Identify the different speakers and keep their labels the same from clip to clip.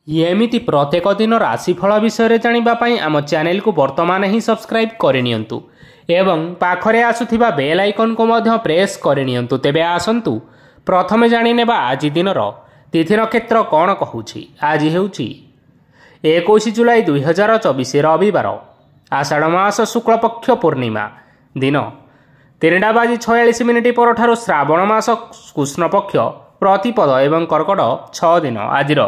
Speaker 1: ଏମିତି ପ୍ରତ୍ୟେକ ଦିନ ରାଶିଫଳ ବିଷୟରେ ଜାଣିବା ପାଇଁ ଆମ ଚ୍ୟାନେଲକୁ ବର୍ତ୍ତମାନ ହିଁ ସବସ୍କ୍ରାଇବ୍ କରିନିଅନ୍ତୁ ଏବଂ ପାଖରେ ଆସୁଥିବା ବେଲ୍ ଆଇକନ୍କୁ ମଧ୍ୟ ପ୍ରେସ୍ କରିନିଅନ୍ତୁ। ତେବେ ଆସନ୍ତୁ ପ୍ରଥମେ ଜାଣିନେବା ଆଜି ଦିନର ତିଥି ନକ୍ଷତ୍ର କ'ଣ କହୁଛି। ଆଜି ହେଉଛି 21 ଜୁଲାଇ 2024 ରବିବାର, ଆଷାଢ଼ ମାସ ଶୁକ୍ଳପକ୍ଷ ପୂର୍ଣ୍ଣିମା, ଦିନ 3:46 ପରଠାରୁ ଶ୍ରାବଣ ମାସ କୃଷ୍ଣପକ୍ଷ ପ୍ରତିପଦ ଏବଂ କର୍କଟ 6 ଦିନ। ଆଜିର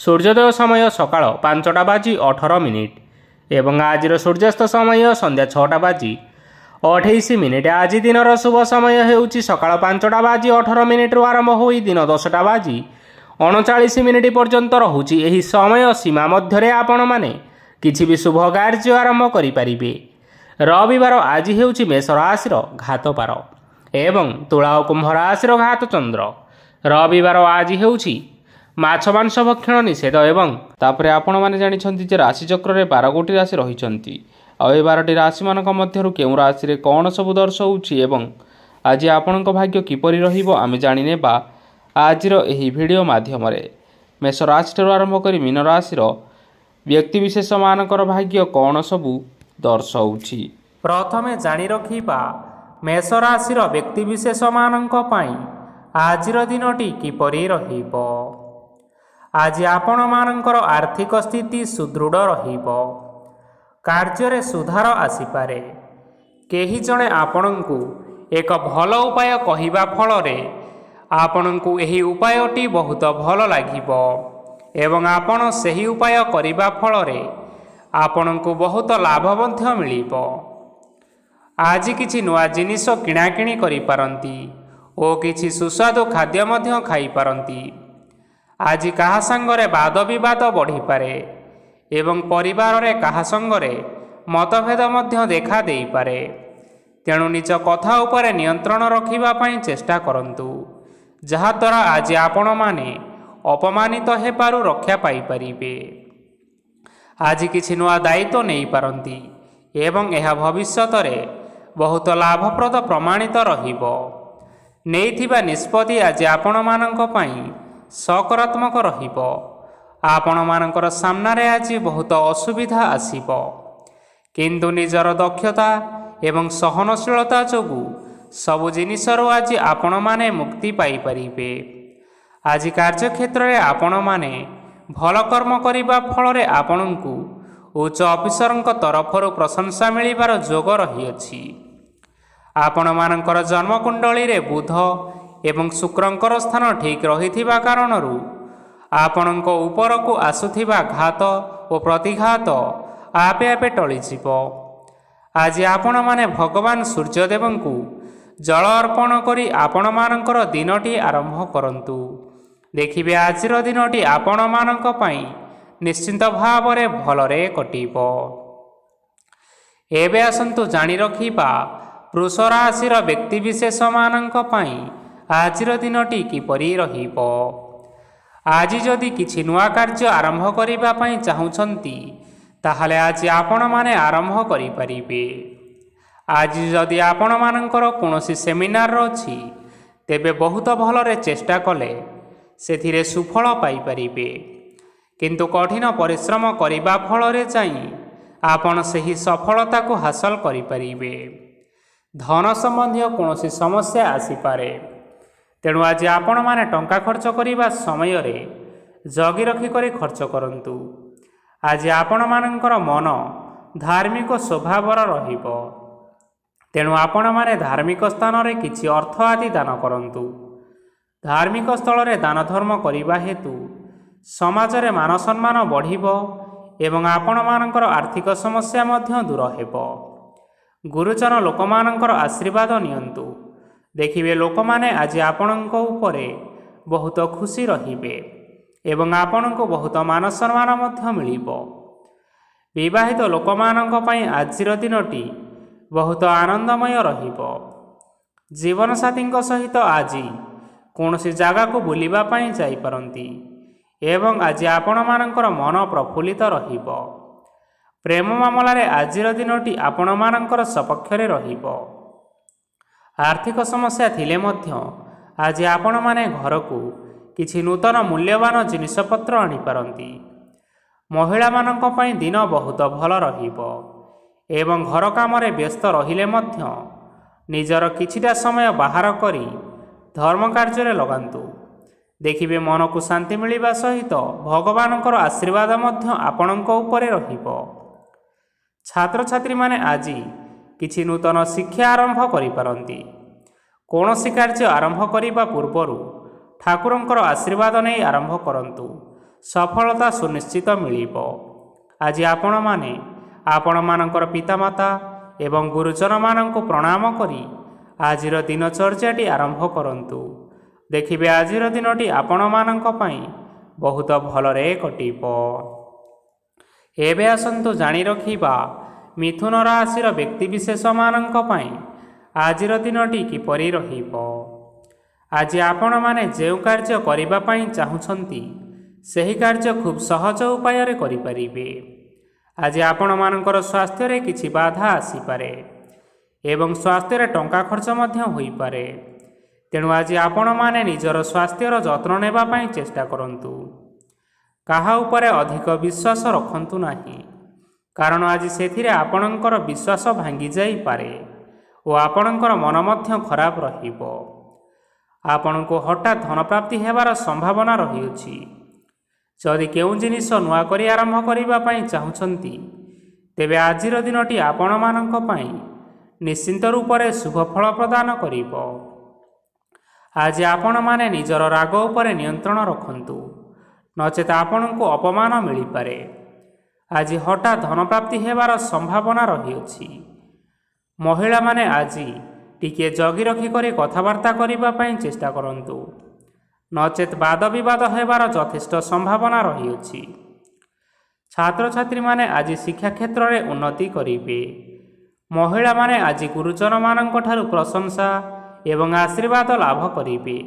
Speaker 1: ସୂର୍ଯ୍ୟୋଦୟ ସମୟ ସକାଳ 5:18 ଏବଂ ଆଜିର ସୂର୍ଯ୍ୟାସ୍ତ ସମୟ ସନ୍ଧ୍ୟା 6:28। ଆଜି ଦିନର ଶୁଭ ସମୟ ହେଉଛି ସକାଳ 5:18ରୁ ଆରମ୍ଭ ହୋଇ ଦିନ 10:39 ପର୍ଯ୍ୟନ୍ତ ରହୁଛି। ଏହି ସମୟ ସୀମା ମଧ୍ୟରେ ଆପଣମାନେ କିଛି ବି ଶୁଭ କାର୍ଯ୍ୟ ଆରମ୍ଭ କରିପାରିବେ। ରବିବାର ଆଜି ହେଉଛି ମେଷ ରାଶିର ଘାତପାର ଏବଂ ତୁଳା ଓ କୁମ୍ଭ ରାଶିର ଘାତ ଚନ୍ଦ୍ର। ରବିବାର ଆଜି ହେଉଛି ମାଛ ମାଂସ ଭକ୍ଷଣ ନିଷେଧ ଏବଂ ତାପରେ ଆପଣମାନେ ଜାଣିଛନ୍ତି ଯେ ରାଶିଚକ୍ରରେ 12ଗୋଟି ରାଶି ରହିଛନ୍ତି। ଆଉ ଏ 12ଟି ରାଶିମାନଙ୍କ ମଧ୍ୟରୁ କେଉଁ ରାଶିରେ କ'ଣ ସବୁ ଦର୍ଶାଉଛି ଏବଂ ଆଜି ଆପଣଙ୍କ ଭାଗ୍ୟ କିପରି ରହିବ ଆମେ ଜାଣିନେବା ଆଜିର ଏହି ଭିଡ଼ିଓ ମାଧ୍ୟମରେ। ମେଷ ରାଶିଠାରୁ ଆରମ୍ଭ କରି ମୀନ ରାଶିର ବ୍ୟକ୍ତିବିଶେଷମାନଙ୍କର ଭାଗ୍ୟ କ'ଣ ସବୁ ଦର୍ଶାଉଛି। ପ୍ରଥମେ ଜାଣି ରଖିବା ମେଷ ରାଶିର ବ୍ୟକ୍ତିବିଶେଷମାନଙ୍କ ପାଇଁ ଆଜିର ଦିନଟି କିପରି ରହିବ। ଆଜି ଆପଣମାନଙ୍କର ଆର୍ଥିକ ସ୍ଥିତି ସୁଦୃଢ଼ ରହିବ। କାର୍ଯ୍ୟରେ ସୁଧାର ଆସିପାରେ। କେହି ଜଣେ ଆପଣଙ୍କୁ ଏକ ଭଲ ଉପାୟ କହିବା ଫଳରେ ଆପଣଙ୍କୁ ଏହି ଉପାୟଟି ବହୁତ ଭଲ ଲାଗିବ ଏବଂ ଆପଣ ସେହି ଉପାୟ କରିବା ଫଳରେ ଆପଣଙ୍କୁ ବହୁତ ଲାଭ ମଧ୍ୟ ମିଳିବ। ଆଜି କିଛି ନୂଆ ଜିନିଷ କିଣାକିଣି କରିପାରନ୍ତି ଓ କିଛି ସୁସ୍ୱାଦୁ ଖାଦ୍ୟ ମଧ୍ୟ ଖାଇପାରନ୍ତି। ଆଜି କାହା ସାଙ୍ଗରେ ବାଦ ବିବାଦ ବଢ଼ିପାରେ ଏବଂ ପରିବାରରେ କାହା ସାଙ୍ଗରେ ମତଭେଦ ମଧ୍ୟ ଦେଖା ଦେଇପାରେ। ତେଣୁ ନିଜ କଥା ଉପରେ ନିୟନ୍ତ୍ରଣ ରଖିବା ପାଇଁ ଚେଷ୍ଟା କରନ୍ତୁ, ଯାହାଦ୍ୱାରା ଆଜି ଆପଣମାନେ ଅପମାନିତ ହେବାରୁ ରକ୍ଷା ପାଇପାରିବେ। ଆଜି କିଛି ନୂଆ ଦାୟିତ୍ୱ ନେଇପାରନ୍ତି ଏବଂ ଏହା ଭବିଷ୍ୟତରେ ବହୁତ ଲାଭପ୍ରଦ ପ୍ରମାଣିତ ରହିବ। ନେଇଥିବା ନିଷ୍ପତ୍ତି ଆଜି ଆପଣମାନଙ୍କ ପାଇଁ ସକାରାତ୍ମକ ରହିବ। ଆପଣମାନଙ୍କର ସାମ୍ନାରେ ଆଜି ବହୁତ ଅସୁବିଧା ଆସିବ, କିନ୍ତୁ ନିଜର ଦକ୍ଷତା ଏବଂ ସହନଶୀଳତା ଯୋଗୁଁ ସବୁ ଜିନିଷରୁ ଆଜି ଆପଣମାନେ ମୁକ୍ତି ପାଇପାରିବେ। ଆଜି କାର୍ଯ୍ୟକ୍ଷେତ୍ରରେ ଆପଣମାନେ ଭଲ କର୍ମ କରିବା ଫଳରେ ଆପଣଙ୍କୁ ଉଚ୍ଚ ଅଫିସରଙ୍କ ତରଫରୁ ପ୍ରଶଂସା ମିଳିବାର ଯୋଗ ରହିଅଛି। ଆପଣମାନଙ୍କର ଜନ୍ମକୁଣ୍ଡଳୀରେ ବୁଧ ଏବଂ ଶୁକ୍ରଙ୍କର ସ୍ଥାନ ଠିକ୍ ରହିଥିବା କାରଣରୁ ଆପଣଙ୍କ ଉପରକୁ ଆସୁଥିବା ଘାତ ଓ ପ୍ରତିଘାତ ଆପେ ଆପେ ଟଳିଯିବ। ଆଜି ଆପଣମାନେ ଭଗବାନ ସୂର୍ଯ୍ୟଦେବଙ୍କୁ ଜଳ ଅର୍ପଣ କରି ଆପଣମାନଙ୍କର ଦିନଟି ଆରମ୍ଭ କରନ୍ତୁ। ଦେଖିବେ ଆଜିର ଦିନଟି ଆପଣମାନଙ୍କ ପାଇଁ ନିଶ୍ଚିନ୍ତ ଭାବରେ ଭଲରେ କଟିବ। ଏବେ ଆସନ୍ତୁ ଜାଣି ରଖିବା ବୃଷ ରାଶିର ବ୍ୟକ୍ତିବିଶେଷମାନଙ୍କ ପାଇଁ ଆଜିର ଦିନଟି କିପରି ରହିବ। ଆଜି ଯଦି କିଛି ନୂଆ କାର୍ଯ୍ୟ ଆରମ୍ଭ କରିବା ପାଇଁ ଚାହୁଁଛନ୍ତି ତାହେଲେ ଆଜି ଆପଣମାନେ ଆରମ୍ଭ କରିପାରିବେ। ଆଜି ଯଦି ଆପଣମାନଙ୍କର କୌଣସି ସେମିନାର ଅଛି ତେବେ ବହୁତ ଭଲରେ ଚେଷ୍ଟା କଲେ ସେଥିରେ ସୁଫଳ ପାଇପାରିବେ, କିନ୍ତୁ କଠିନ ପରିଶ୍ରମ କରିବା ଫଳରେ ଯାଇ ଆପଣ ସେହି ସଫଳତାକୁ ହାସଲ କରିପାରିବେ। ଧନ ସମ୍ବନ୍ଧୀୟ କୌଣସି ସମସ୍ୟା ଆସିପାରେ, ତେଣୁ ଆଜି ଆପଣମାନେ ଟଙ୍କା ଖର୍ଚ୍ଚ କରିବା ସମୟରେ ଜଗି ରଖି କରି ଖର୍ଚ୍ଚ କରନ୍ତୁ। ଆଜି ଆପଣମାନଙ୍କର ମନ ଧାର୍ମିକ ସ୍ୱଭାବର ରହିବ, ତେଣୁ ଆପଣମାନେ ଧାର୍ମିକ ସ୍ଥାନରେ କିଛି ଅର୍ଥ ଆଦି ଦାନ କରନ୍ତୁ। ଧାର୍ମିକ ସ୍ଥଳରେ ଦାନ ଧର୍ମ କରିବା ହେତୁ ସମାଜରେ ମାନ ସମ୍ମାନ ବଢ଼ିବ ଏବଂ ଆପଣମାନଙ୍କର ଆର୍ଥିକ ସମସ୍ୟା ମଧ୍ୟ ଦୂର ହେବ। ଗୁରୁଜନ ଲୋକମାନଙ୍କର ଆଶୀର୍ବାଦ ନିଅନ୍ତୁ। ଦେଖିବେ ଲୋକମାନେ ଆଜି ଆପଣଙ୍କ ଉପରେ ବହୁତ ଖୁସି ରହିବେ ଏବଂ ଆପଣଙ୍କୁ ବହୁତ ମାନ ସମ୍ମାନ ମଧ୍ୟ ମିଳିବ। ବିବାହିତ ଲୋକମାନଙ୍କ ପାଇଁ ଆଜିର ଦିନଟି ବହୁତ ଆନନ୍ଦମୟ ରହିବ। ଜୀବନସାଥୀଙ୍କ ସହିତ ଆଜି କୌଣସି ଜାଗାକୁ ବୁଲିବା ପାଇଁ ଯାଇପାରନ୍ତି ଏବଂ ଆଜି ଆପଣମାନଙ୍କର ମନ ପ୍ରଫୁଲ୍ଲିତ ରହିବ। ପ୍ରେମ ମାମଲାରେ ଆଜିର ଦିନଟି ଆପଣମାନଙ୍କର ସପକ୍ଷରେ ରହିବ। ଆର୍ଥିକ ସମସ୍ୟା ଥିଲେ ମଧ୍ୟ ଆଜି ଆପଣମାନେ ଘରକୁ କିଛି ନୂତନ ମୂଲ୍ୟବାନ ଜିନିଷପତ୍ର ଆଣିପାରନ୍ତି ମହିଳାମାନଙ୍କ ପାଇଁ ଦିନ ବହୁତ ଭଲ ରହିବ ଏବଂ ଘର କାମରେ ବ୍ୟସ୍ତ ରହିଲେ ମଧ୍ୟ ନିଜର କିଛିଟା ସମୟ ବାହାର କରି ଧର୍ମ କାର୍ଯ୍ୟରେ ଲଗାନ୍ତୁ। ଦେଖିବେ ମନକୁ ଶାନ୍ତି ମିଳିବା ସହିତ ଭଗବାନଙ୍କର ଆଶୀର୍ବାଦ ମଧ୍ୟ ଆପଣଙ୍କ ଉପରେ ରହିବ। ଛାତ୍ରଛାତ୍ରୀମାନେ ଆଜି କିଛି ନୂତନ ଶିକ୍ଷା ଆରମ୍ଭ କରିପାରନ୍ତି। କୌଣସି କାର୍ଯ୍ୟ ଆରମ୍ଭ କରିବା ପୂର୍ବରୁ ଠାକୁରଙ୍କର ଆଶୀର୍ବାଦ ନେଇ ଆରମ୍ଭ କରନ୍ତୁ, ସଫଳତା ସୁନିଶ୍ଚିତ ମିଳିବ। ଆଜି ଆପଣମାନେ ଆପଣମାନଙ୍କର ପିତାମାତା ଏବଂ ଗୁରୁଜନମାନଙ୍କୁ ପ୍ରଣାମ କରି ଆଜିର ଦିନଚର୍ଯ୍ୟାଟି ଆରମ୍ଭ କରନ୍ତୁ। ଦେଖିବେ ଆଜିର ଦିନଟି ଆପଣମାନଙ୍କ ପାଇଁ ବହୁତ ଭଲରେ କଟିବ। ଏବେ ଆସନ୍ତୁ ଜାଣି ରଖିବା ମିଥୁନ ରାଶିର ବ୍ୟକ୍ତିବିଶେଷମାନଙ୍କ ପାଇଁ ଆଜିର ଦିନଟି କିପରି ରହିବ। ଆଜି ଆପଣମାନେ ଯେଉଁ କାର୍ଯ୍ୟ କରିବା ପାଇଁ ଚାହୁଁଛନ୍ତି ସେହି କାର୍ଯ୍ୟ ଖୁବ୍ ସହଜ ଉପାୟରେ କରିପାରିବେ। ଆଜି ଆପଣମାନଙ୍କର ସ୍ୱାସ୍ଥ୍ୟରେ କିଛି ବାଧା ଆସିପାରେ ଏବଂ ସ୍ୱାସ୍ଥ୍ୟରେ ଟଙ୍କା ଖର୍ଚ୍ଚ ମଧ୍ୟ ହୋଇପାରେ। ତେଣୁ ଆଜି ଆପଣମାନେ ନିଜର ସ୍ୱାସ୍ଥ୍ୟର ଯତ୍ନ ନେବା ପାଇଁ ଚେଷ୍ଟା କରନ୍ତୁ। କାହା ଉପରେ ଅଧିକ ବିଶ୍ୱାସ ରଖନ୍ତୁ ନାହିଁ, କାରଣ ଆଜି ସେଥିରେ ଆପଣଙ୍କର ବିଶ୍ୱାସ ଭାଙ୍ଗି ଯାଇପାରେ ଓ ଆପଣଙ୍କର ମନ ମଧ୍ୟ ଖରାପ ରହିବ। ଆପଣଙ୍କୁ ହଠାତ୍ ଧନପ୍ରାପ୍ତି ହେବାର ସମ୍ଭାବନା ରହିଅଛି। ଯଦି କେଉଁ ଜିନିଷ ନୂଆ କରି ଆରମ୍ଭ କରିବା ପାଇଁ ଚାହୁଁଛନ୍ତି ତେବେ ଆଜିର ଦିନଟି ଆପଣମାନଙ୍କ ପାଇଁ ନିଶ୍ଚିନ୍ତ ରୂପରେ ଶୁଭ ଫଳ ପ୍ରଦାନ କରିବ। ଆଜି ଆପଣମାନେ ନିଜର ରାଗ ଉପରେ ନିୟନ୍ତ୍ରଣ ରଖନ୍ତୁ, ନଚେତ୍ ଆପଣଙ୍କୁ ଅପମାନ ମିଳିପାରେ। ଆଜି ହଠାତ୍ ଧନପ୍ରାପ୍ତି ହେବାର ସମ୍ଭାବନା ରହିଅଛି। ମହିଳାମାନେ ଆଜି ଟିକିଏ ଜଗି ରଖି କରି କଥାବାର୍ତ୍ତା କରିବା ପାଇଁ ଚେଷ୍ଟା କରନ୍ତୁ, ନଚେତ୍ ବାଦ ବିବାଦ ହେବାର ଯଥେଷ୍ଟ ସମ୍ଭାବନା ରହିଅଛି। ଛାତ୍ରଛାତ୍ରୀମାନେ ଆଜି ଶିକ୍ଷା କ୍ଷେତ୍ରରେ ଉନ୍ନତି କରିବେ। ମହିଳାମାନେ ଆଜି ଗୁରୁଜନମାନଙ୍କଠାରୁ ପ୍ରଶଂସା ଏବଂ ଆଶୀର୍ବାଦ ଲାଭ କରିବେ।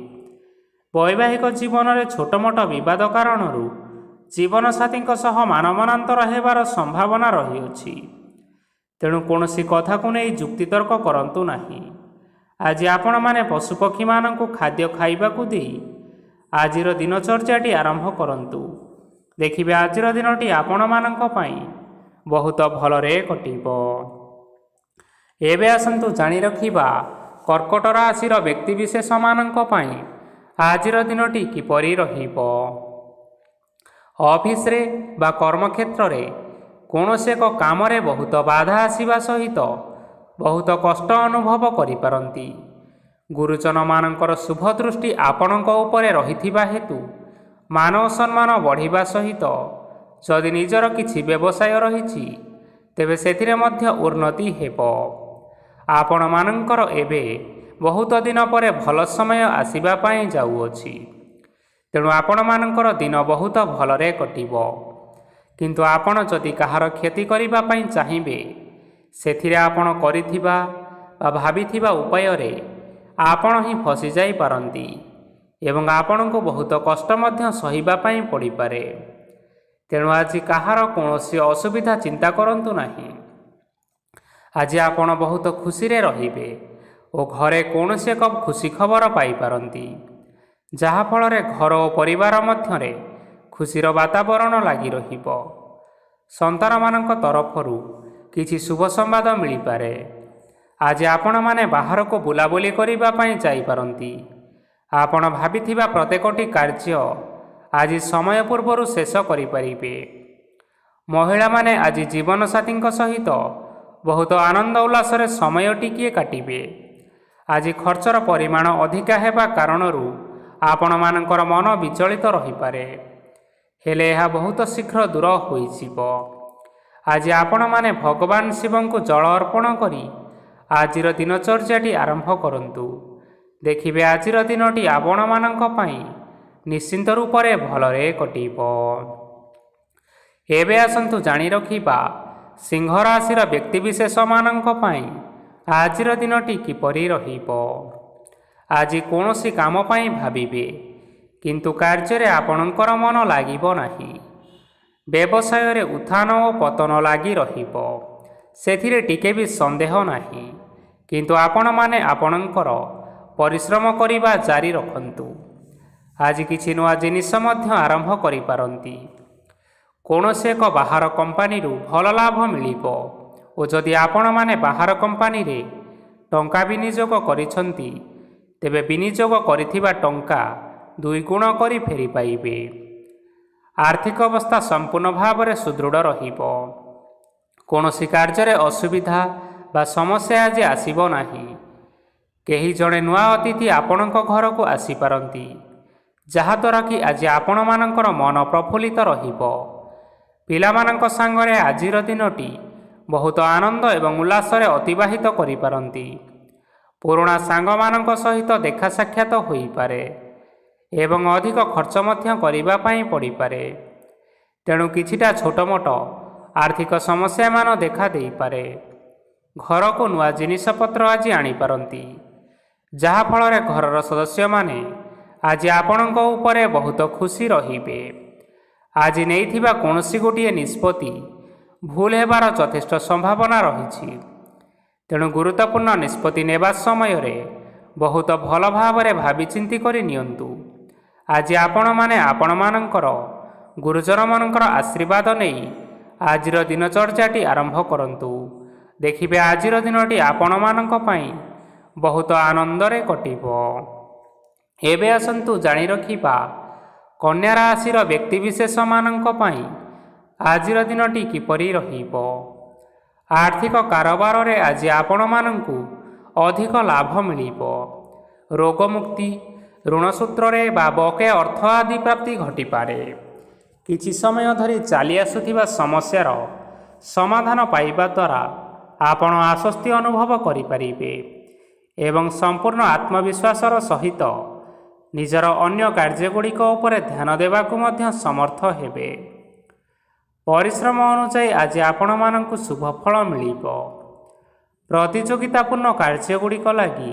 Speaker 1: ବୈବାହିକ ଜୀବନରେ ଛୋଟମୋଟ ବିବାଦ କାରଣରୁ ଜୀବନସାଥୀଙ୍କ ସହ ମାନମନାନ୍ତର ହେବାର ସମ୍ଭାବନା ରହିଅଛି। ତେଣୁ କୌଣସି କଥାକୁ ନେଇ ଯୁକ୍ତିତର୍କ କରନ୍ତୁ ନାହିଁ। ଆଜି ଆପଣମାନେ ପଶୁପକ୍ଷୀମାନଙ୍କୁ ଖାଦ୍ୟ ଖାଇବାକୁ ଦେଇ ଆଜିର ଦିନଚର୍ଯ୍ୟାଟି ଆରମ୍ଭ କରନ୍ତୁ। ଦେଖିବେ ଆଜିର ଦିନଟି ଆପଣମାନଙ୍କ ପାଇଁ ବହୁତ ଭଲରେ କଟିବ। ଏବେ ଆସନ୍ତୁ ଜାଣି ରଖିବା କର୍କଟ ରାଶିର ବ୍ୟକ୍ତିବିଶେଷମାନଙ୍କ ପାଇଁ ଆଜିର ଦିନଟି କିପରି ରହିବ। ଅଫିସରେ ବା କର୍ମକ୍ଷେତ୍ରରେ କୌଣସି ଏକ କାମରେ ବହୁତ ବାଧା ଆସିବା ସହିତ ବହୁତ କଷ୍ଟ ଅନୁଭବ କରିପାରନ୍ତି। ଗୁରୁଜନମାନଙ୍କର ଶୁଭ ଦୃଷ୍ଟି ଆପଣଙ୍କ ଉପରେ ରହିଥିବା ହେତୁ ମାନ ଓ ସମ୍ମାନ ବଢ଼ିବା ସହିତ ଯଦି ନିଜର କିଛି ବ୍ୟବସାୟ ରହିଛି ତେବେ ସେଥିରେ ମଧ୍ୟ ଉନ୍ନତି ହେବ। ଆପଣମାନଙ୍କର ଏବେ ବହୁତ ଦିନ ପରେ ଭଲ ସମୟ ଆସିବା ପାଇଁ ଯାଉଅଛି। ତେଣୁ ଆପଣମାନଙ୍କର ଦିନ ବହୁତ ଭଲରେ କଟିବ। କିନ୍ତୁ ଆପଣ ଯଦି କାହାର କ୍ଷତି କରିବା ପାଇଁ ଚାହିଁବେ ସେଥିରେ ଆପଣ କରିଥିବା ବା ଭାବିଥିବା ଉପାୟରେ ଆପଣ ହିଁ ଫସିଯାଇପାରନ୍ତି ଏବଂ ଆପଣଙ୍କୁ ବହୁତ କଷ୍ଟ ମଧ୍ୟ ସହିବା ପାଇଁ ପଡ଼ିପାରେ। ତେଣୁ ଆଜି କାହାର କୌଣସି ଅସୁବିଧା ଚିନ୍ତା କରନ୍ତୁ ନାହିଁ। ଆଜି ଆପଣ ବହୁତ ଖୁସିରେ ରହିବେ ଓ ଘରେ କୌଣସି ଏକ ଖୁସି ଖବର ପାଇପାରନ୍ତି, ଯାହାଫଳରେ ଘର ଓ ପରିବାର ମଧ୍ୟରେ ଖୁସିର ବାତାବରଣ ଲାଗି ରହିବ। ସନ୍ତାନମାନଙ୍କ ତରଫରୁ କିଛି ଶୁଭ ସମ୍ବାଦ ମିଳିପାରେ। ଆଜି ଆପଣମାନେ ବାହାରକୁ ବୁଲାବୁଲି କରିବା ପାଇଁ ଯାଇପାରନ୍ତି। ଆପଣ ଭାବିଥିବା ପ୍ରତ୍ୟେକଟି କାର୍ଯ୍ୟ ଆଜି ସମୟ ପୂର୍ବରୁ ଶେଷ କରିପାରିବେ। ମହିଳାମାନେ ଆଜି ଜୀବନସାଥୀଙ୍କ ସହିତ ବହୁତ ଆନନ୍ଦ ଉଲ୍ଲାସରେ ସମୟ ଟିକିଏ କାଟିବେ। ଆଜି ଖର୍ଚ୍ଚର ପରିମାଣ ଅଧିକା ହେବା କାରଣରୁ ଆପଣମାନଙ୍କର ମନ ବିଚଳିତ ରହିପାରେ, ହେଲେ ଏହା ବହୁତ ଶୀଘ୍ର ଦୂର ହୋଇଯିବ। ଆଜି ଆପଣମାନେ ଭଗବାନ ଶିବଙ୍କୁ ଜଳ ଅର୍ପଣ କରି ଆଜିର ଦିନଚର୍ଯ୍ୟାଟି ଆରମ୍ଭ କରନ୍ତୁ। ଦେଖିବେ ଆଜିର ଦିନଟି ଆପଣମାନଙ୍କ ପାଇଁ ନିଶ୍ଚିନ୍ତ ରୂପରେ ଭଲରେ କଟିବ। ଏବେ ଆସନ୍ତୁ ଜାଣି ରଖିବା ସିଂହ ରାଶିର ବ୍ୟକ୍ତିବିଶେଷମାନଙ୍କ ପାଇଁ ଆଜିର ଦିନଟି କିପରି ରହିବ। ଆଜି କୌଣସି କାମ ପାଇଁ ଭାବିବେ, କିନ୍ତୁ କାର୍ଯ୍ୟରେ ଆପଣଙ୍କର ମନ ଲାଗିବ ନାହିଁ। ବ୍ୟବସାୟରେ ଉତ୍ଥାନ ଓ ପତନ ଲାଗି ରହିବ, ସେଥିରେ ଟିକେ ବି ସନ୍ଦେହ ନାହିଁ। କିନ୍ତୁ ଆପଣମାନେ ଆପଣଙ୍କର ପରିଶ୍ରମ କରିବା ଜାରି ରଖନ୍ତୁ। ଆଜି କିଛି ନୂଆ ଜିନିଷ ମଧ୍ୟ ଆରମ୍ଭ କରିପାରନ୍ତି। କୌଣସି ଏକ ବାହାର କମ୍ପାନୀରୁ ଭଲ ଲାଭ ମିଳିବ ଓ ଯଦି ଆପଣମାନେ ବାହାର କମ୍ପାନୀରେ ଟଙ୍କା ବିନିଯୋଗ କରିଛନ୍ତି ତେବେ ବିନିଯୋଗ କରିଥିବା ଟଙ୍କା 2 ଗୁଣ କରି ଫେରି ପାଇବେ। ଆର୍ଥିକ ଅବସ୍ଥା ସମ୍ପୂର୍ଣ୍ଣ ଭାବରେ ସୁଦୃଢ଼ ରହିବ। କୌଣସି କାର୍ଯ୍ୟରେ ଅସୁବିଧା ବା ସମସ୍ୟା ଆଜି ଆସିବ ନାହିଁ। କେହି ଜଣେ ନୂଆ ଅତିଥି ଆପଣଙ୍କ ଘରକୁ ଆସିପାରନ୍ତି, ଯାହାଦ୍ୱାରା କି ଆଜି ଆପଣମାନଙ୍କର ମନ ପ୍ରଫୁଲ୍ଲିତ ରହିବ। ପିଲାମାନଙ୍କ ସାଙ୍ଗରେ ଆଜିର ଦିନଟି ବହୁତ ଆନନ୍ଦ ଏବଂ ଉଲ୍ଲାସରେ ଅତିବାହିତ କରିପାରନ୍ତି। ପୁରୁଣା ସାଙ୍ଗମାନଙ୍କ ସହିତ ଦେଖା ସାକ୍ଷାତ ହୋଇପାରେ ଏବଂ ଅଧିକ ଖର୍ଚ୍ଚ ମଧ୍ୟ କରିବା ପାଇଁ ପଡ଼ିପାରେ। ତେଣୁ କିଛିଟା ଛୋଟମୋଟ ଆର୍ଥିକ ସମସ୍ୟାମାନ ଦେଖା ଦେଇପାରେ। ଘରକୁ ନୂଆ ଜିନିଷପତ୍ର ଆଜି ଆଣିପାରନ୍ତି, ଯାହାଫଳରେ ଘରର ସଦସ୍ୟମାନେ ଆଜି ଆପଣଙ୍କ ଉପରେ ବହୁତ ଖୁସି ରହିବେ। ଆଜି ନେଇଥିବା କୌଣସି ଗୋଟିଏ ନିଷ୍ପତ୍ତି ଭୁଲ ହେବାର ଯଥେଷ୍ଟ ସମ୍ଭାବନା ରହିଛି। ତେଣୁ ଗୁରୁତ୍ୱପୂର୍ଣ୍ଣ ନିଷ୍ପତ୍ତି ନେବା ସମୟରେ ବହୁତ ଭଲ ଭାବରେ ଭାବିଚିନ୍ତି କରି ନିଅନ୍ତୁ। ଆଜି ଆପଣମାନେ ଆପଣମାନଙ୍କର ଗୁରୁଜନମାନଙ୍କର ଆଶୀର୍ବାଦ ନେଇ ଆଜିର ଦିନଚର୍ଯ୍ୟାଟି ଆରମ୍ଭ କରନ୍ତୁ। ଦେଖିବେ ଆଜିର ଦିନଟି ଆପଣମାନଙ୍କ ପାଇଁ ବହୁତ ଆନନ୍ଦରେ କଟିବ। ଏବେ ଆସନ୍ତୁ ଜାଣି ରଖିବା କନ୍ୟା ରାଶିର ବ୍ୟକ୍ତିବିଶେଷମାନଙ୍କ ପାଇଁ ଆଜିର ଦିନଟି କିପରି ରହିବ। ଆର୍ଥିକ କାରବାରରେ ଆଜି ଆପଣମାନଙ୍କୁ ଅଧିକ ଲାଭ ମିଳିବ। ରୋଗମୁକ୍ତି, ଋଣ ସୂତ୍ରରେ ବା ବକେୟା ଅର୍ଥ ଆଦି ପ୍ରାପ୍ତି ଘଟିପାରେ। କିଛି ସମୟ ଧରି ଚାଲି ଆସୁଥିବା ସମସ୍ୟାର ସମାଧାନ ପାଇବା ଦ୍ୱାରା ଆପଣ ଆଶ୍ୱସ୍ତି ଅନୁଭବ କରିପାରିବେ ଏବଂ ସମ୍ପୂର୍ଣ୍ଣ ଆତ୍ମବିଶ୍ୱାସର ସହିତ ନିଜର ଅନ୍ୟ କାର୍ଯ୍ୟଗୁଡ଼ିକ ଉପରେ ଧ୍ୟାନ ଦେବାକୁ ମଧ୍ୟ ସମର୍ଥ ହେବେ। ପରିଶ୍ରମ ଅନୁଯାୟୀ ଆଜି ଆପଣମାନଙ୍କୁ ଶୁଭଫଳ ମିଳିବ। ପ୍ରତିଯୋଗିତାପୂର୍ଣ୍ଣ କାର୍ଯ୍ୟଗୁଡ଼ିକ ଲାଗି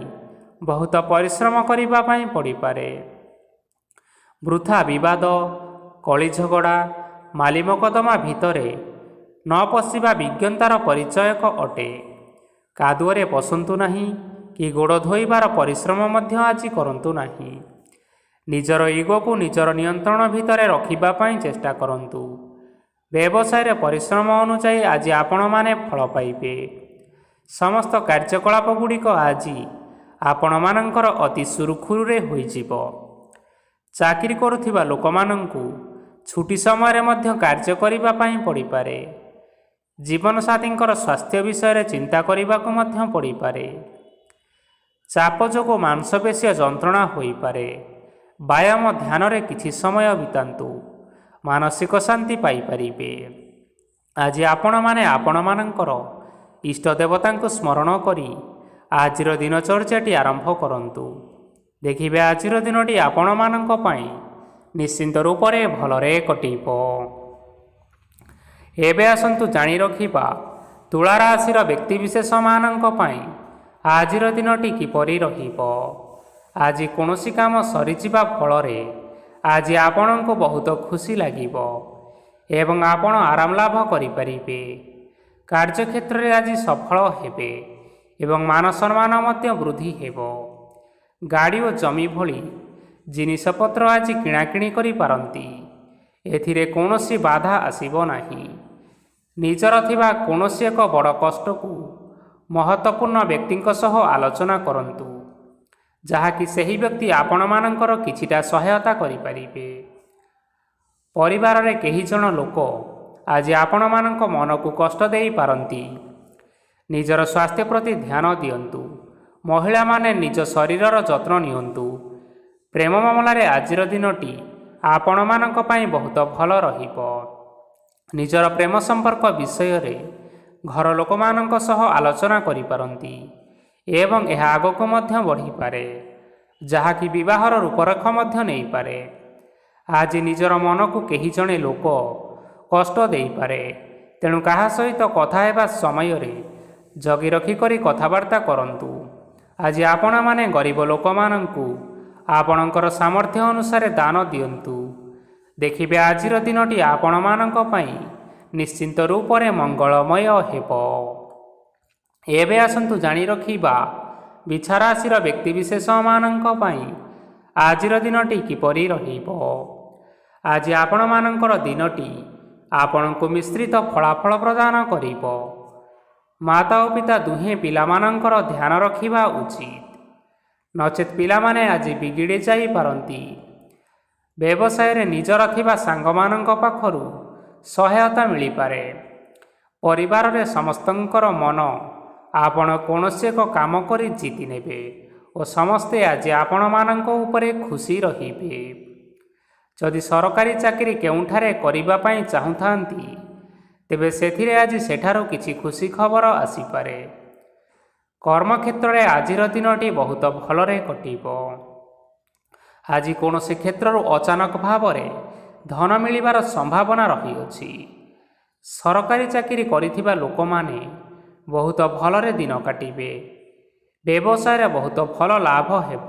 Speaker 1: ବହୁତ ପରିଶ୍ରମ କରିବା ପାଇଁ ପଡ଼ିପାରେ। ବୃଥା ବିବାଦ, କଳିଝଗଡ଼ା, ମାଲି ମକଦ୍ଦମା ଭିତରେ ନ ପଶିବା ବିଜ୍ଞତାର ପରିଚୟକ ଅଟେ। କାଦୁଅରେ ପଶନ୍ତୁ ନାହିଁ କି ଗୋଡ଼ ଧୋଇବାର ପରିଶ୍ରମ ମଧ୍ୟ ଆଜି କରନ୍ତୁ ନାହିଁ। ନିଜର ଇଗୋକୁ ନିଜର ନିୟନ୍ତ୍ରଣ ଭିତରେ ରଖିବା ପାଇଁ ଚେଷ୍ଟା କରନ୍ତୁ। ବ୍ୟବସାୟରେ ପରିଶ୍ରମ ଅନୁଯାୟୀ ଆଜି ଆପଣମାନେ ଫଳ ପାଇବେ। ସମସ୍ତ କାର୍ଯ୍ୟକଳାପ ଗୁଡ଼ିକ ଆଜି ଆପଣମାନଙ୍କର ଅତି ସୁରୁଖୁରୁରେ ହୋଇଯିବ। ଚାକିରି କରୁଥିବା ଲୋକମାନଙ୍କୁ ଛୁଟି ସମୟରେ ମଧ୍ୟ କାର୍ଯ୍ୟ କରିବା ପାଇଁ ପଡ଼ିପାରେ। ଜୀବନସାଥୀଙ୍କର ସ୍ୱାସ୍ଥ୍ୟ ବିଷୟରେ ଚିନ୍ତା କରିବାକୁ ମଧ୍ୟ ପଡ଼ିପାରେ। ଚାପ ଯୋଗୁଁ ମାଂସପେଶୀୟ ଯନ୍ତ୍ରଣା ହୋଇପାରେ। ବ୍ୟାୟାମ ଧ୍ୟାନରେ କିଛି ସମୟ ବିତାନ୍ତୁ, ମାନସିକ ଶାନ୍ତି ପାଇପାରିବେ। ଆଜି ଆପଣମାନେ ଆପଣମାନଙ୍କର ଇଷ୍ଟ ଦେବତାଙ୍କୁ ସ୍ମରଣ କରି ଆଜିର ଦିନଚର୍ଯ୍ୟାଟି ଆରମ୍ଭ କରନ୍ତୁ। ଦେଖିବେ ଆଜିର ଦିନଟି ଆପଣମାନଙ୍କ ପାଇଁ ନିଶ୍ଚିନ୍ତ ରୂପରେ ଭଲରେ କଟିବ। ଏବେ ଆସନ୍ତୁ ଜାଣି ରଖିବା ତୁଳା ରାଶିର ବ୍ୟକ୍ତିବିଶେଷମାନଙ୍କ ପାଇଁ ଆଜିର ଦିନଟି କିପରି ରହିବ। ଆଜି କୌଣସି କାମ ସରିଯିବା ଫଳରେ ଆଜି ଆପଣଙ୍କୁ ବହୁତ ଖୁସି ଲାଗିବ ଏବଂ ଆପଣ ଆରାମ ଲାଭ କରିପାରିବେ। କାର୍ଯ୍ୟକ୍ଷେତ୍ରରେ ଆଜି ସଫଳ ହେବେ ଏବଂ ମାନ ସମ୍ମାନ ମଧ୍ୟ ବୃଦ୍ଧି ହେବ। ଗାଡ଼ି ଓ ଜମି ଭଳି ଜିନିଷପତ୍ର ଆଜି କିଣାକିଣି କରିପାରନ୍ତି। ଏଥିରେ କୌଣସି ବାଧା ଆସିବ ନାହିଁ। ନିଜର ଥିବା କୌଣସି ଏକ ବଡ଼ କଷ୍ଟକୁ ମହତ୍ତ୍ୱପୂର୍ଣ୍ଣ ବ୍ୟକ୍ତିଙ୍କ ସହ ଆଲୋଚନା କରନ୍ତୁ, ଯାହାକି ସେହି ବ୍ୟକ୍ତି ଆପଣମାନଙ୍କର କିଛିଟା ସହାୟତା କରିପାରିବେ। ପରିବାରରେ କେହି ଜଣ ଲୋକ ଆଜି ଆପଣମାନଙ୍କ ମନକୁ କଷ୍ଟ ଦେଇପାରନ୍ତି। ନିଜର ସ୍ୱାସ୍ଥ୍ୟ ପ୍ରତି ଧ୍ୟାନ ଦିଅନ୍ତୁ। ମହିଳାମାନେ ନିଜ ଶରୀରର ଯତ୍ନ ନିଅନ୍ତୁ। ପ୍ରେମ ମାମଲାରେ ଆଜିର ଦିନଟି ଆପଣମାନଙ୍କ ପାଇଁ ବହୁତ ଭଲ ରହିବ। ନିଜର ପ୍ରେମ ସମ୍ପର୍କ ବିଷୟରେ ଘର ଲୋକମାନଙ୍କ ସହ ଆଲୋଚନା କରିପାରନ୍ତି ଏବଂ ଏହା ଆଗକୁ ମଧ୍ୟ ବଢ଼ିପାରେ, ଯାହାକି ବିବାହର ରୂପରେଖ ମଧ୍ୟ ନେଇପାରେ। ଆଜି ନିଜର ମନକୁ କେହି ଜଣେ ଲୋକ କଷ୍ଟ ଦେଇପାରେ, ତେଣୁ କାହା ସହିତ କଥା ହେବା ସମୟରେ ଜଗି ରଖିକରି କଥାବାର୍ତ୍ତା କରନ୍ତୁ। ଆଜି ଆପଣମାନେ ଗରିବ ଲୋକମାନଙ୍କୁ ଆପଣଙ୍କର ସାମର୍ଥ୍ୟ ଅନୁସାରେ ଦାନ ଦିଅନ୍ତୁ। ଦେଖିବେ ଆଜିର ଦିନଟି ଆପଣମାନଙ୍କ ପାଇଁ ନିଶ୍ଚିନ୍ତ ରୂପରେ ମଙ୍ଗଳମୟ ହେବ। ଏବେ ଆସନ୍ତୁ ଜାଣି ରଖିବା ବିଛା ରାଶିର ବ୍ୟକ୍ତିବିଶେଷମାନଙ୍କ ପାଇଁ ଆଜିର ଦିନଟି କିପରି ରହିବ। ଆଜି ଆପଣମାନଙ୍କର ଦିନଟି ଆପଣଙ୍କୁ ମିଶ୍ରିତ ଫଳାଫଳ ପ୍ରଦାନ କରିବ। ମାତା ଓ ପିତା ଦୁହେଁ ପିଲାମାନଙ୍କର ଧ୍ୟାନ ରଖିବା ଉଚିତ, ନଚେତ୍ ପିଲାମାନେ ଆଜି ବିଗିଡ଼ି ଯାଇପାରନ୍ତି। ବ୍ୟବସାୟରେ ନିଜର ଥିବା ସାଙ୍ଗମାନଙ୍କ ପାଖରୁ ସହାୟତା ମିଳିପାରେ। ପରିବାରରେ ସମସ୍ତଙ୍କର ମନ ଆପଣ କୌଣସି ଏକ କାମ କରି ଜିତି ନେବେ ଓ ସମସ୍ତେ ଆଜି ଆପଣମାନଙ୍କ ଉପରେ ଖୁସି ରହିବେ। ଯଦି ସରକାରୀ ଚାକିରି କେଉଁଠାରେ କରିବା ପାଇଁ ଚାହୁଁଥାନ୍ତି, ତେବେ ସେଥିରେ ଆଜି ସେଠାରୁ କିଛି ଖୁସି ଖବର ଆସିପାରେ। କର୍ମକ୍ଷେତ୍ରରେ ଆଜିର ଦିନଟି ବହୁତ ଭଲରେ କଟିବ। ଆଜି କୌଣସି କ୍ଷେତ୍ରରୁ ଅଚାନକ ଭାବରେ ଧନ ମିଳିବାର ସମ୍ଭାବନା ରହିଅଛି। ସରକାରୀ ଚାକିରି କରିଥିବା ଲୋକମାନେ ବହୁତ ଭଲରେ ଦିନ କାଟିବେ। ବ୍ୟବସାୟରେ ବହୁତ ଭଲ ଲାଭ ହେବ।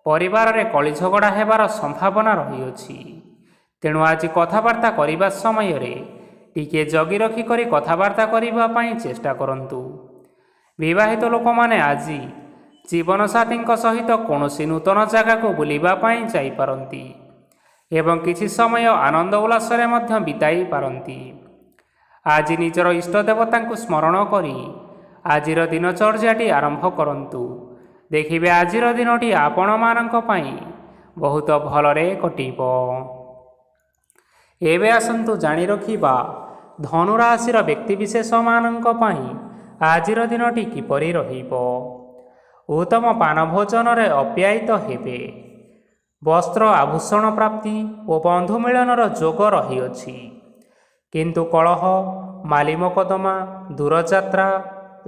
Speaker 1: ପରିବାରରେ କଳିଝଗଡ଼ା ହେବାର ସମ୍ଭାବନା ରହିଅଛି। ତେଣୁ ଆଜି କଥାବାର୍ତ୍ତା କରିବା ସମୟରେ ଟିକିଏ ଜଗି ରଖିକରି କଥାବାର୍ତ୍ତା କରିବା ପାଇଁ ଚେଷ୍ଟା କରନ୍ତୁ। ବିବାହିତ ଲୋକମାନେ ଆଜି ଜୀବନସାଥୀଙ୍କ ସହିତ କୌଣସି ନୂତନ ଜାଗାକୁ ବୁଲିବା ପାଇଁ ଯାଇପାରନ୍ତି ଏବଂ କିଛି ସମୟ ଆନନ୍ଦ ଉଲ୍ଲାସରେ ମଧ୍ୟ ବିତାଇ ପାରନ୍ତି। ଆଜି ନିଜର ଇଷ୍ଟ ଦେବତାଙ୍କୁ ସ୍ମରଣ କରି ଆଜିର ଦିନଚର୍ଯ୍ୟାଟି ଆରମ୍ଭ କରନ୍ତୁ। ଦେଖିବେ ଆଜିର ଦିନଟି ଆପଣମାନଙ୍କ ପାଇଁ ବହୁତ ଭଲରେ କଟିବ। ଏବେ ଆସନ୍ତୁ ଜାଣି ରଖିବା ଧନୁରାଶିର ବ୍ୟକ୍ତିବିଶେଷମାନଙ୍କ ପାଇଁ ଆଜିର ଦିନଟି କିପରି ରହିବ। ଉତ୍ତମ ପାନ ଭୋଜନରେ ଅପ୍ୟାୟିତ ହେବେ। ବସ୍ତ୍ର ଆଭୂଷଣ ପ୍ରାପ୍ତି ଓ ବନ୍ଧୁ ମିଳନର ଯୋଗ ରହିଅଛି। କିନ୍ତୁ କଳହ, ମାଲି ମକଦ୍ଦମା, ଦୂରଯାତ୍ରା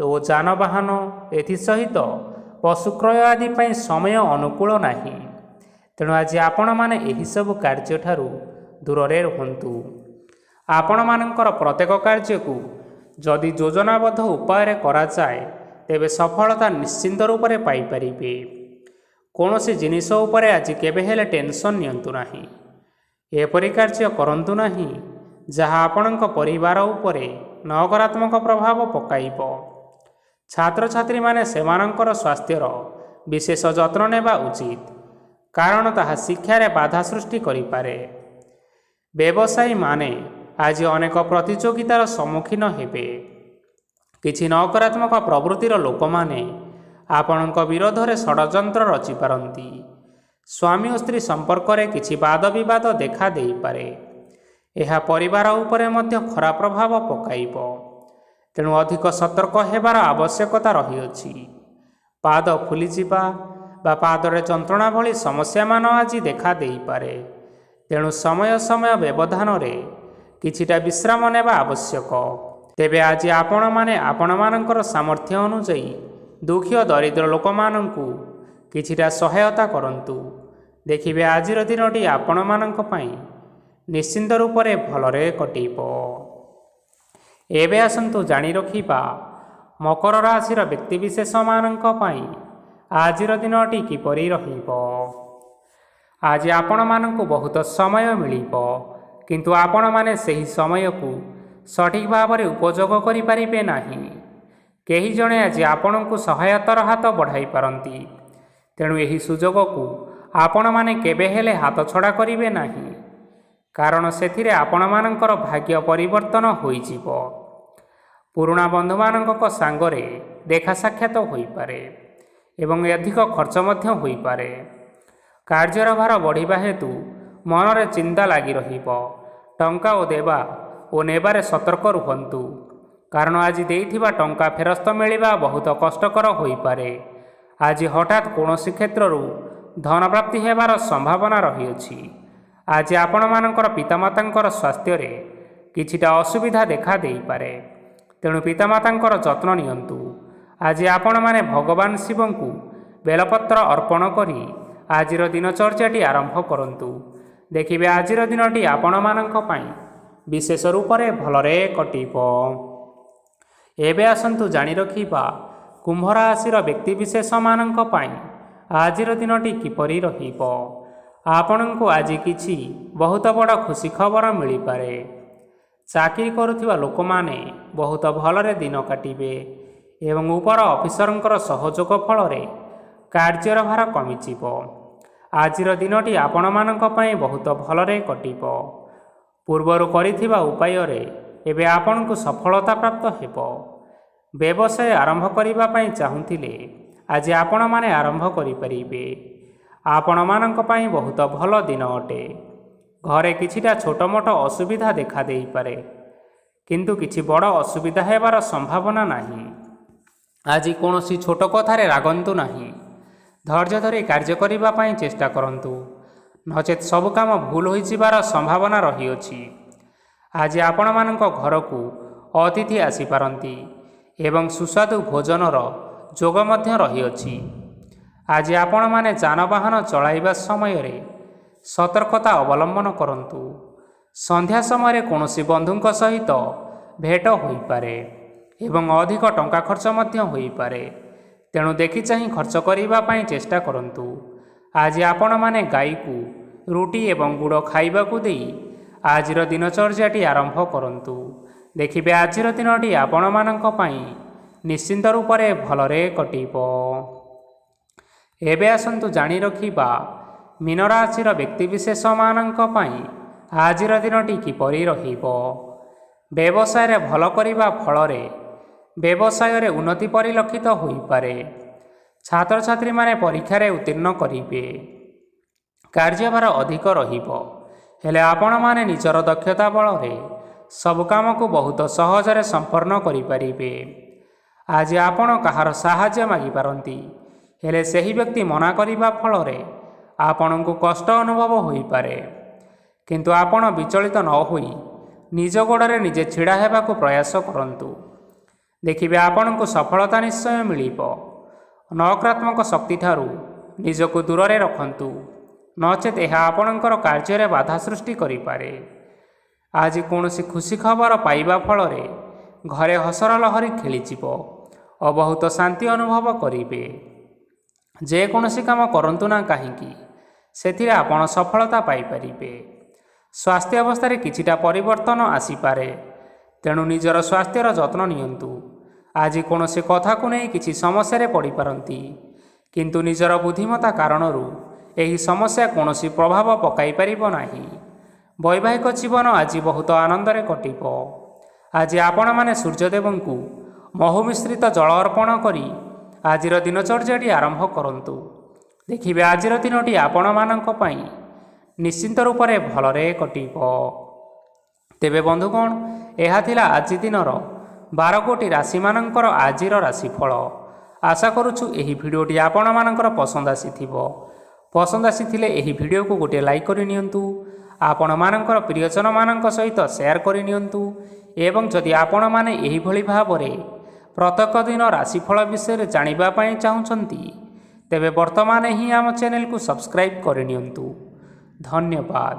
Speaker 1: ଓ ଯାନବାହନ ଏଥିସହିତ ପଶୁକ୍ରୟ ଆଦି ପାଇଁ ସମୟ ଅନୁକୂଳ ନାହିଁ। ତେଣୁ ଆଜି ଆପଣମାନେ ଏହିସବୁ କାର୍ଯ୍ୟଠାରୁ ଦୂରରେ ରୁହନ୍ତୁ। ଆପଣମାନଙ୍କର ପ୍ରତ୍ୟେକ କାର୍ଯ୍ୟକୁ ଯଦି ଯୋଜନାବଦ୍ଧ ଉପାୟରେ କରାଯାଏ, ତେବେ ସଫଳତା ନିଶ୍ଚିନ୍ତ ରୂପରେ ପାଇପାରିବେ। କୌଣସି ଜିନିଷ ଉପରେ ଆଜି କେବେ ହେଲେ ଟେନସନ୍ ନିଅନ୍ତୁ ନାହିଁ। ଏପରି କାର୍ଯ୍ୟ କରନ୍ତୁ ନାହିଁ ଯାହା ଆପଣଙ୍କ ପରିବାର ଉପରେ ନକାରାତ୍ମକ ପ୍ରଭାବ ପକାଇବ। ଛାତ୍ରଛାତ୍ରୀମାନେ ସେମାନଙ୍କର ସ୍ୱାସ୍ଥ୍ୟର ବିଶେଷ ଯତ୍ନ ନେବା ଉଚିତ, କାରଣ ତାହା ଶିକ୍ଷାରେ ବାଧା ସୃଷ୍ଟି କରିପାରେ। ବ୍ୟବସାୟୀମାନେ ଆଜି ଅନେକ ପ୍ରତିଯୋଗିତାର ସମ୍ମୁଖୀନ ହେବେ। କିଛି ନକାରାତ୍ମକ ପ୍ରବୃତ୍ତିର ଲୋକମାନେ ଆପଣଙ୍କ ବିରୋଧରେ ଷଡ଼ଯନ୍ତ୍ର ରଚିପାରନ୍ତି। ସ୍ୱାମୀ ଓ ସ୍ତ୍ରୀ ସମ୍ପର୍କରେ କିଛି ବାଦ ବିବାଦ ଦେଖା ଦେଇପାରେ। ଏହା ପରିବାର ଉପରେ ମଧ୍ୟ ଖରାପ ପ୍ରଭାବ ପକାଇବ। ତେଣୁ ଅଧିକ ସତର୍କ ହେବାର ଆବଶ୍ୟକତା ରହିଅଛି। ପାଦ ଫୁଲିଯିବା ବା ପାଦରେ ଯନ୍ତ୍ରଣା ଭଳି ସମସ୍ୟାମାନ ଆଜି ଦେଖା ଦେଇପାରେ। ତେଣୁ ସମୟ ସମୟ ବ୍ୟବଧାନରେ କିଛିଟା ବିଶ୍ରାମ ନେବା ଆବଶ୍ୟକ। ତେବେ ଆଜି ଆପଣମାନେ ଆପଣମାନଙ୍କର ସାମର୍ଥ୍ୟ ଅନୁଯାୟୀ ଦୁଃଖୀ ଓ ଦରିଦ୍ର ଲୋକମାନଙ୍କୁ କିଛିଟା ସହାୟତା କରନ୍ତୁ। ଦେଖିବେ ଆଜିର ଦିନଟି ଆପଣମାନଙ୍କ ପାଇଁ ନିଶ୍ଚିନ୍ତ ରୂପରେ ଭଲରେ କଟିବ। ଏବେ ଆସନ୍ତୁ ଜାଣି ରଖିବା ମକର ରାଶିର ବ୍ୟକ୍ତିବିଶେଷମାନଙ୍କ ପାଇଁ ଆଜିର ଦିନଟି କିପରି ରହିବ। ଆଜି ଆପଣମାନଙ୍କୁ ବହୁତ ସମୟ ମିଳିବ, କିନ୍ତୁ ଆପଣମାନେ ସେହି ସମୟକୁ ସଠିକ୍ ଭାବରେ ଉପଯୋଗ କରିପାରିବେ ନାହିଁ। କେହି ଜଣେ ଆଜି ଆପଣଙ୍କୁ ସହାୟତାର ହାତ ବଢ଼ାଇ ପାରନ୍ତି। ତେଣୁ ଏହି ସୁଯୋଗକୁ ଆପଣମାନେ କେବେ ହେଲେ ହାତଛଡ଼ା କରିବେ ନାହିଁ, କାରଣ ସେଥିରେ ଆପଣମାନଙ୍କର ଭାଗ୍ୟ ପରିବର୍ତ୍ତନ ହୋଇଯିବ। ପୁରୁଣା ବନ୍ଧୁମାନଙ୍କ ସାଙ୍ଗରେ ଦେଖା ସାକ୍ଷାତ ହୋଇପାରେ ଏବଂ ଅଧିକ ଖର୍ଚ୍ଚ ମଧ୍ୟ ହୋଇପାରେ। କାର୍ଯ୍ୟର ଭାର ବଢ଼ିବା ହେତୁ ମନରେ ଚିନ୍ତା ଲାଗି ରହିବ। ଟଙ୍କା ଓ ଦେବା ଓ ନେବାରେ ସତର୍କ ରୁହନ୍ତୁ, କାରଣ ଆଜି ଦେଇଥିବା ଟଙ୍କା ଫେରସ୍ତ ମିଳିବା ବହୁତ କଷ୍ଟକର ହୋଇପାରେ। ଆଜି ହଠାତ୍ କୌଣସି କ୍ଷେତ୍ରରୁ ଧନପ୍ରାପ୍ତି ହେବାର ସମ୍ଭାବନା ରହିଅଛି। ଆଜି ଆପଣମାନଙ୍କର ପିତାମାତାଙ୍କର ସ୍ୱାସ୍ଥ୍ୟରେ କିଛିଟା ଅସୁବିଧା ଦେଖା ଦେଇପାରେ। ତେଣୁ ପିତାମାତାଙ୍କର ଯତ୍ନ ନିଅନ୍ତୁ। ଆଜି ଆପଣମାନେ ଭଗବାନ ଶିବଙ୍କୁ ବେଲପତ୍ର ଅର୍ପଣ କରି ଆଜିର ଦିନଚର୍ଯ୍ୟାଟି ଆରମ୍ଭ କରନ୍ତୁ। ଦେଖିବେ ଆଜିର ଦିନଟି ଆପଣମାନଙ୍କ ପାଇଁ ବିଶେଷ ରୂପରେ ଭଲରେ କଟିବ। ଏବେ ଆସନ୍ତୁ ଜାଣି ରଖିବା କୁମ୍ଭ ରାଶିର ବ୍ୟକ୍ତିବିଶେଷମାନଙ୍କ ପାଇଁ ଆଜିର ଦିନଟି କିପରି ରହିବ। ଆପଣଙ୍କୁ ଆଜି କିଛି ବହୁତ ବଡ଼ ଖୁସି ଖବର ମିଳିପାରେ। ଚାକିରି କରୁଥିବା ଲୋକମାନେ ବହୁତ ଭଲରେ ଦିନ କାଟିବେ ଏବଂ ଉପର ଅଫିସରଙ୍କର ସହଯୋଗ ଫଳରେ କାର୍ଯ୍ୟର ଭାର କମିଯିବ। ଆଜିର ଦିନଟି ଆପଣମାନଙ୍କ ପାଇଁ ବହୁତ ଭଲରେ କଟିବ। ପୂର୍ବରୁ କରିଥିବା ଉପାୟରେ ଏବେ ଆପଣଙ୍କୁ ସଫଳତା ପ୍ରାପ୍ତ ହେବ। ବ୍ୟବସାୟ ଆରମ୍ଭ କରିବା ପାଇଁ ଚାହୁଁଥିଲେ ଆଜି ଆପଣମାନେ ଆରମ୍ଭ କରିପାରିବେ। ଆପଣମାନଙ୍କ ପାଇଁ ବହୁତ ଭଲ ଦିନ ଅଟେ। ଘରେ କିଛିଟା ଛୋଟ ମୋଟ ଅସୁବିଧା ଦେଖାଦେଇପାରେ, କିନ୍ତୁ କିଛି ବଡ଼ ଅସୁବିଧା ହେବାର ସମ୍ଭାବନା ନାହିଁ। ଆଜି କୌଣସି ଛୋଟ କଥାରେ ରାଗନ୍ତୁ ନାହିଁ। ଧୈର୍ଯ୍ୟ ଧରି କାର୍ଯ୍ୟ କରିବା ପାଇଁ ଚେଷ୍ଟା କରନ୍ତୁ, ନଚେତ୍ ସବୁ କାମ ଭୁଲ ହୋଇଯିବାର ସମ୍ଭାବନା ରହିଅଛି। ଆଜି ଆପଣମାନଙ୍କ ଘରକୁ ଅତିଥି ଆସିପାରନ୍ତି ଏବଂ ସୁସ୍ୱାଦୁ ଭୋଜନର ଯୋଗ ମଧ୍ୟ ରହିଅଛି। ଆଜି ଆପଣମାନେ ଯାନବାହନ ଚଳାଇବା ସମୟରେ ସତର୍କତା ଅବଲମ୍ବନ କରନ୍ତୁ। ସନ୍ଧ୍ୟା ସମୟରେ କୌଣସି ବନ୍ଧୁଙ୍କ ସହିତ ଭେଟ ହୋଇପାରେ ଏବଂ ଅଧିକ ଟଙ୍କା ଖର୍ଚ୍ଚ ମଧ୍ୟ ହୋଇପାରେ, ତେଣୁ ଦେଖି ଚାହିଁ ଖର୍ଚ୍ଚ କରିବା ପାଇଁ ଚେଷ୍ଟା କରନ୍ତୁ। ଆଜି ଆପଣମାନେ ଗାଈକୁ ରୁଟି ଏବଂ ଗୁଡ଼ ଖାଇବାକୁ ଦେଇ ଆଜିର ଦିନଚର୍ଯ୍ୟାଟି ଆରମ୍ଭ କରନ୍ତୁ। ଦେଖିବେ ଆଜିର ଦିନଟି ଆପଣମାନଙ୍କ ପାଇଁ ନିଶ୍ଚିନ୍ତ ରୂପରେ ଭଲରେ କଟିବ। ଏବେ ଆସନ୍ତୁ ଜାଣି ରଖିବା ମୀନ ରାଶିର ବ୍ୟକ୍ତିବିଶେଷମାନଙ୍କ ପାଇଁ ଆଜିର ଦିନଟି କିପରି ରହିବ। ବ୍ୟବସାୟରେ ଭଲ କରିବା ଫଳରେ ବ୍ୟବସାୟରେ ଉନ୍ନତି ପରିଲକ୍ଷିତ ହୋଇପାରେ। ଛାତ୍ରଛାତ୍ରୀମାନେ ପରୀକ୍ଷାରେ ଉତ୍ତୀର୍ଣ୍ଣ କରିବେ। କାର୍ଯ୍ୟଭାର ଅଧିକ ରହିବ, ହେଲେ ଆପଣମାନେ ନିଜର ଦକ୍ଷତା ବଳରେ ସବୁ କାମକୁ ବହୁତ ସହଜରେ ସମ୍ପନ୍ନ କରିପାରିବେ। ଆଜି ଆପଣ କାହାର ସାହାଯ୍ୟ ମାଗିପାରନ୍ତି, ହେଲେ ସେହି ବ୍ୟକ୍ତି ମନା କରିବା ଫଳରେ ଆପଣଙ୍କୁ କଷ୍ଟ ଅନୁଭବ ହୋଇପାରେ। କିନ୍ତୁ ଆପଣ ବିଚଳିତ ନ ହୋଇ ନିଜ ଗୋଡ଼ରେ ନିଜେ ଛିଡ଼ା ହେବାକୁ ପ୍ରୟାସ କରନ୍ତୁ। ଦେଖିବେ ଆପଣଙ୍କୁ ସଫଳତା ନିଶ୍ଚୟ ମିଳିବ। ନକାରାତ୍ମକ ଶକ୍ତିଠାରୁ ନିଜକୁ ଦୂରରେ ରଖନ୍ତୁ, ନଚେତ୍ ଏହା ଆପଣଙ୍କର କାର୍ଯ୍ୟରେ ବାଧା ସୃଷ୍ଟି କରିପାରେ। ଆଜି କୌଣସି ଖୁସି ଖବର ପାଇବା ଫଳରେ ଘରେ ହସର ଲହରୀ ଖେଳିଯିବ ଓ ବହୁତ ଶାନ୍ତି ଅନୁଭବ କରିବେ। ଯେକୌଣସି କାମ କରନ୍ତୁ ନା କାହିଁକି, ସେଥିରେ ଆପଣ ସଫଳତା ପାଇପାରିବେ। ସ୍ୱାସ୍ଥ୍ୟ ଅବସ୍ଥାରେ କିଛିଟା ପରିବର୍ତ୍ତନ ଆସିପାରେ, ତେଣୁ ନିଜର ସ୍ୱାସ୍ଥ୍ୟର ଯତ୍ନ ନିଅନ୍ତୁ। ଆଜି କୌଣସି କଥାକୁ ନେଇ କିଛି ସମସ୍ୟାରେ ପଡ଼ିପାରନ୍ତି, କିନ୍ତୁ ନିଜର ବୁଦ୍ଧିମତ୍ତା କାରଣରୁ ଏହି ସମସ୍ୟା କୌଣସି ପ୍ରଭାବ ପକାଇପାରିବ ନାହିଁ। ବୈବାହିକ ଜୀବନ ଆଜି ବହୁତ ଆନନ୍ଦରେ କଟିବ। ଆଜି ଆପଣମାନେ ସୂର୍ଯ୍ୟଦେବଙ୍କୁ ମହୁ ମିଶ୍ରିତ ଜଳ ଅର୍ପଣ କରି ଆଜିର ଦିନଚର୍ଯ୍ୟାଟି ଆରମ୍ଭ କରନ୍ତୁ। ଦେଖିବେ ଆଜିର ଦିନଟି ଆପଣମାନଙ୍କ ପାଇଁ ନିଶ୍ଚିନ୍ତ ରୂପରେ ଭଲରେ କଟିବ। ତେବେ ବନ୍ଧୁଗଣ, ଏହା ଥିଲା ଆଜି ଦିନର 12ଗୋଟି ରାଶିମାନଙ୍କର ଆଜିର ରାଶିଫଳ। ଆଶା କରୁଛୁ ଏହି ଭିଡ଼ିଓଟି ଆପଣମାନଙ୍କର ପସନ୍ଦ ଆସିଥିବ। ପସନ୍ଦ ଆସିଥିଲେ ଏହି ଭିଡ଼ିଓକୁ ଗୋଟିଏ ଲାଇକ୍ କରିନିଅନ୍ତୁ। ଆପଣମାନଙ୍କର ପ୍ରିୟଜନମାନଙ୍କ ସହିତ ସେୟାର କରିନିଅନ୍ତୁ ଏବଂ ଯଦି ଆପଣମାନେ ଏହିଭଳି ଭାବରେ ପ୍ରତ୍ୟେକ ଦିନ ରାଶିଫଳ ବିଷୟରେ ଜାଣିବା ପାଇଁ ଚାହୁଁଛନ୍ତି, ତେବେ ବର୍ତ୍ତମାନ ହିଁ ଆମ ଚ୍ୟାନେଲକୁ ସବସ୍କ୍ରାଇବ୍ କରିନିଅନ୍ତୁ। ଧନ୍ୟବାଦ।